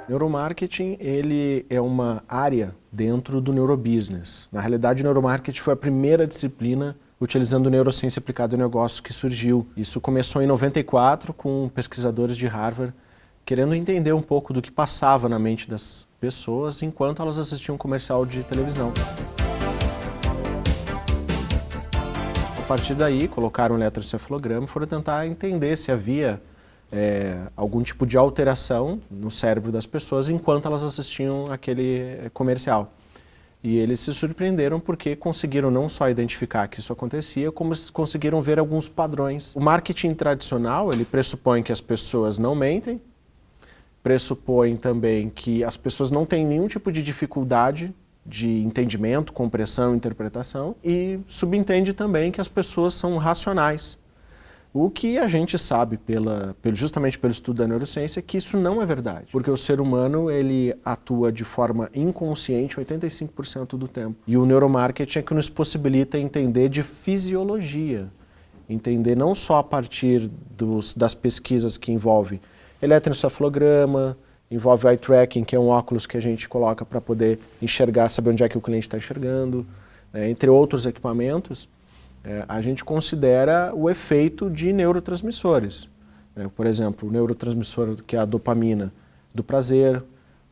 Neuromarketing, ele é uma área dentro do neurobusiness. Na realidade, o neuromarketing foi a primeira disciplina utilizando neurociência aplicada em negócios que surgiu. Isso começou em 94 com pesquisadores de Harvard querendo entender um pouco do que passava na mente das pessoas enquanto elas assistiam um comercial de televisão. A partir daí, colocaram um eletroencefalograma e foram tentar entender se havia algum tipo de alteração no cérebro das pessoas enquanto elas assistiam aquele comercial. E eles se surpreenderam porque conseguiram não só identificar que isso acontecia, como conseguiram ver alguns padrões. O marketing tradicional, ele pressupõe que as pessoas não mentem, pressupõe também que as pessoas não têm nenhum tipo de dificuldade de entendimento, compreensão, interpretação, e subentende também que as pessoas são racionais. O que a gente sabe, justamente pelo estudo da neurociência, é que isso não é verdade. Porque o ser humano, ele atua de forma inconsciente 85% do tempo. E o neuromarketing é que nos possibilita entender de fisiologia. Entender não só a partir das pesquisas que envolvem eletroencefalograma, envolve eye tracking, que é um óculos que a gente coloca para poder enxergar, saber onde é que o cliente está enxergando, entre outros equipamentos. A gente considera o efeito de neurotransmissores. Por exemplo, o neurotransmissor que é a dopamina do prazer,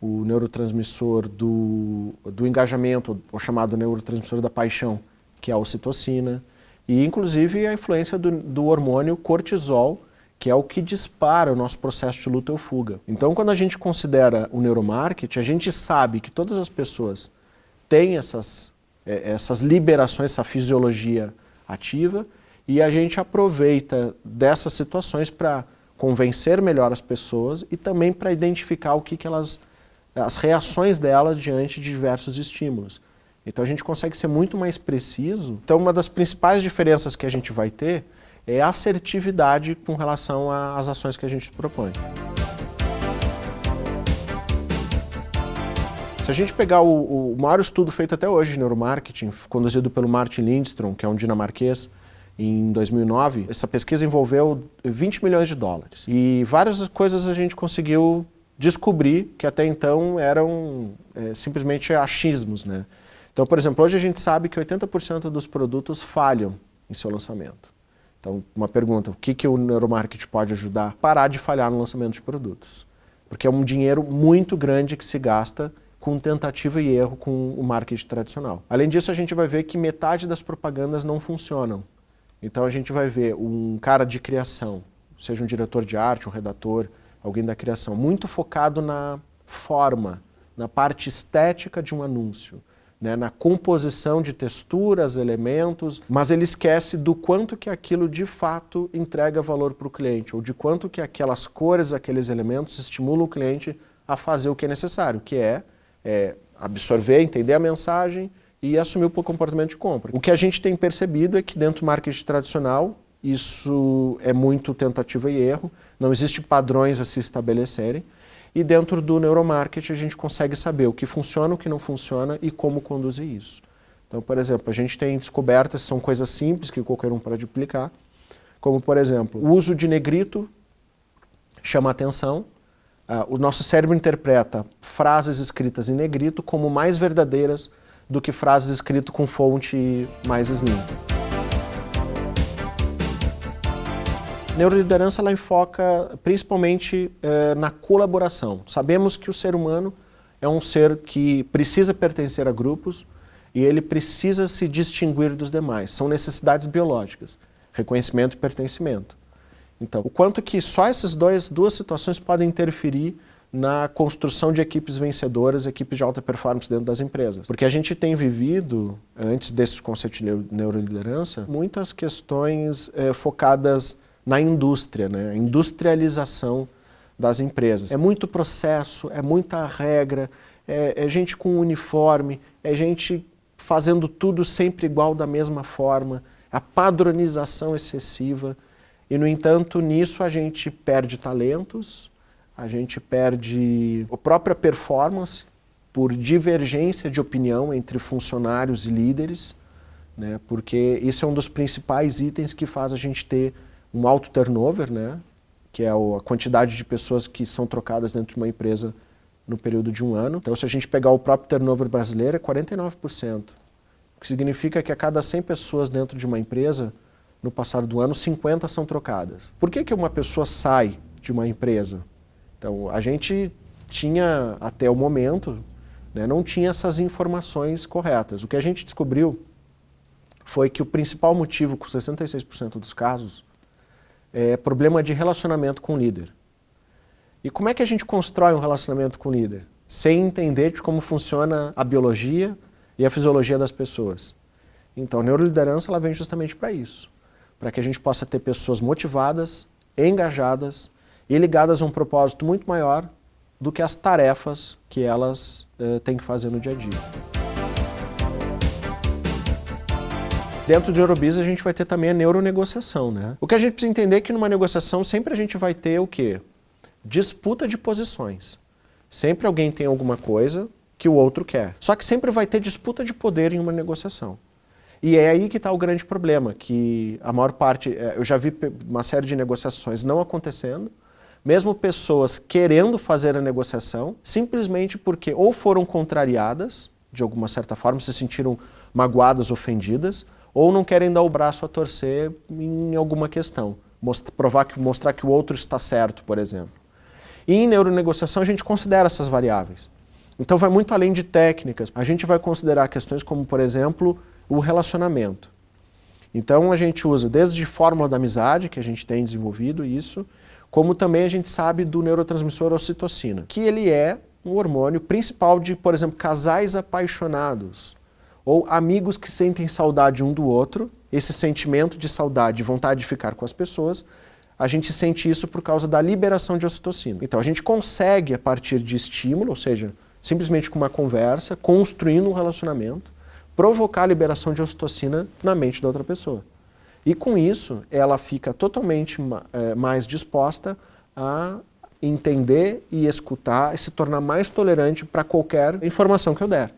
o neurotransmissor do engajamento, o chamado neurotransmissor da paixão, que é a ocitocina, e inclusive a influência do hormônio cortisol, que é o que dispara o nosso processo de luta ou fuga. Então, quando a gente considera o neuromarketing, a gente sabe que todas as pessoas têm essas liberações, essa fisiologia ativa, e a gente aproveita dessas situações para convencer melhor as pessoas e também para identificar o que as reações delas diante de diversos estímulos. Então a gente consegue ser muito mais preciso. Então uma das principais diferenças que a gente vai ter é a assertividade com relação às ações que a gente propõe. Se a gente pegar o maior estudo feito até hoje de neuromarketing, conduzido pelo Martin Lindstrom, que é um dinamarquês, em 2009, essa pesquisa envolveu 20 milhões de dólares. E várias coisas a gente conseguiu descobrir que até então eram simplesmente achismos, né? Então, por exemplo, hoje a gente sabe que 80% dos produtos falham em seu lançamento. Então, uma pergunta, o que o neuromarketing pode ajudar? Parar de falhar no lançamento de produtos. Porque é um dinheiro muito grande que se gasta com tentativa e erro com o marketing tradicional. Além disso, a gente vai ver que metade das propagandas não funcionam. Então a gente vai ver um cara de criação, seja um diretor de arte, um redator, alguém da criação, muito focado na forma, na parte estética de um anúncio, né, na composição de texturas, elementos, mas ele esquece do quanto que aquilo de fato entrega valor para o cliente, ou de quanto que aquelas cores, aqueles elementos estimulam o cliente a fazer o que é necessário, que é absorver, entender a mensagem e assumir o comportamento de compra. O que a gente tem percebido é que dentro do marketing tradicional isso é muito tentativa e erro, não existe padrões a se estabelecerem, e dentro do neuromarketing a gente consegue saber o que funciona, o que não funciona e como conduzir isso. Então, por exemplo, a gente tem descobertas, são coisas simples que qualquer um pode aplicar, como por exemplo, o uso de negrito chama atenção. O nosso cérebro interpreta frases escritas em negrito como mais verdadeiras do que frases escritas com fonte mais slim. Neuroliderança ela enfoca principalmente na colaboração. Sabemos que o ser humano é um ser que precisa pertencer a grupos e ele precisa se distinguir dos demais. São necessidades biológicas, reconhecimento e pertencimento. Então, o quanto que só essas duas situações podem interferir na construção de equipes vencedoras, equipes de alta performance dentro das empresas. Porque a gente tem vivido, antes desse conceito de neuroliderança, muitas questões focadas na indústria, né? A industrialização das empresas. É muito processo, é muita regra, é gente com uniforme, é gente fazendo tudo sempre igual da mesma forma, a padronização excessiva. E, no entanto, nisso a gente perde talentos, a gente perde a própria performance por divergência de opinião entre funcionários e líderes, né? Porque isso é um dos principais itens que faz a gente ter um alto turnover, né? Que é a quantidade de pessoas que são trocadas dentro de uma empresa no período de um ano. Então, se a gente pegar o próprio turnover brasileiro, é 49%. O que significa que a cada 100 pessoas dentro de uma empresa, no passar do ano, 50 são trocadas. Por que uma pessoa sai de uma empresa? Então, a gente tinha, até o momento, né, não tinha essas informações corretas. O que a gente descobriu foi que o principal motivo, com 66% dos casos, é problema de relacionamento com o líder. E como é que a gente constrói um relacionamento com o líder? Sem entender de como funciona a biologia e a fisiologia das pessoas. Então, a neuroliderança ela vem justamente para isso. Para que a gente possa ter pessoas motivadas, engajadas e ligadas a um propósito muito maior do que as tarefas que elas têm que fazer no dia a dia. Dentro do Neurobiz a gente vai ter também a neuronegociação, né? O que a gente precisa entender é que numa negociação sempre a gente vai ter o quê? Disputa de posições. Sempre alguém tem alguma coisa que o outro quer. Só que sempre vai ter disputa de poder em uma negociação. E é aí que está o grande problema, que a maior parte, eu já vi uma série de negociações não acontecendo, mesmo pessoas querendo fazer a negociação, simplesmente porque ou foram contrariadas, de alguma certa forma, se sentiram magoadas, ofendidas, ou não querem dar o braço a torcer em alguma questão, mostrar que o outro está certo, por exemplo. E em neuronegociação a gente considera essas variáveis. Então vai muito além de técnicas. A gente vai considerar questões como, por exemplo, o relacionamento. Então a gente usa desde fórmula da amizade, que a gente tem desenvolvido isso, como também a gente sabe do neurotransmissor ocitocina, que ele é um hormônio principal de, por exemplo, casais apaixonados ou amigos que sentem saudade um do outro. Esse sentimento de saudade e vontade de ficar com as pessoas, a gente sente isso por causa da liberação de ocitocina. Então a gente consegue, a partir de estímulo, ou seja, simplesmente com uma conversa, construindo um relacionamento, provocar a liberação de ocitocina na mente da outra pessoa. E com isso, ela fica totalmente mais disposta a entender e escutar e se tornar mais tolerante para qualquer informação que eu der.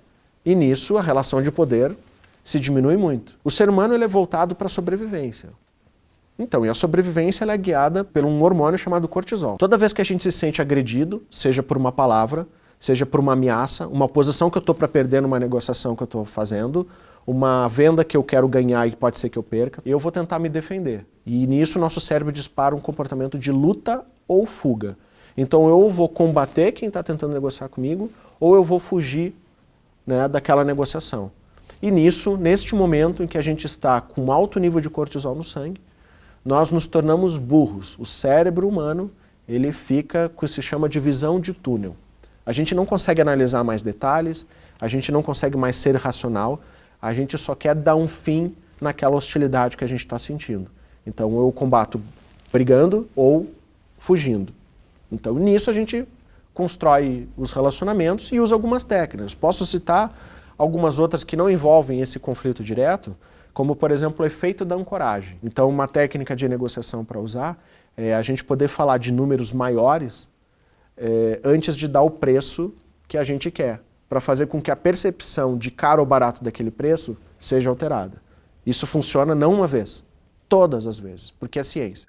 E nisso, a relação de poder se diminui muito. O ser humano ele é voltado para a sobrevivência. Então, e a sobrevivência ela é guiada por um hormônio chamado cortisol. Toda vez que a gente se sente agredido, seja por uma palavra, seja por uma ameaça, uma posição que eu estou para perder numa negociação que eu estou fazendo, uma venda que eu quero ganhar e pode ser que eu perca, eu vou tentar me defender. E nisso nosso cérebro dispara um comportamento de luta ou fuga. Então eu vou combater quem está tentando negociar comigo, ou eu vou fugir, né, daquela negociação. E nisso, neste momento em que a gente está com um alto nível de cortisol no sangue, nós nos tornamos burros. O cérebro humano, ele fica com o que se chama de visão de túnel. A gente não consegue analisar mais detalhes, a gente não consegue mais ser racional, a gente só quer dar um fim naquela hostilidade que a gente está sentindo. Então eu combato brigando ou fugindo. Então nisso a gente constrói os relacionamentos e usa algumas técnicas. Posso citar algumas outras que não envolvem esse conflito direto, como por exemplo o efeito da ancoragem. Então uma técnica de negociação para usar é a gente poder falar de números maiores antes de dar o preço que a gente quer, para fazer com que a percepção de caro ou barato daquele preço seja alterada. Isso funciona não uma vez, todas as vezes, porque é ciência.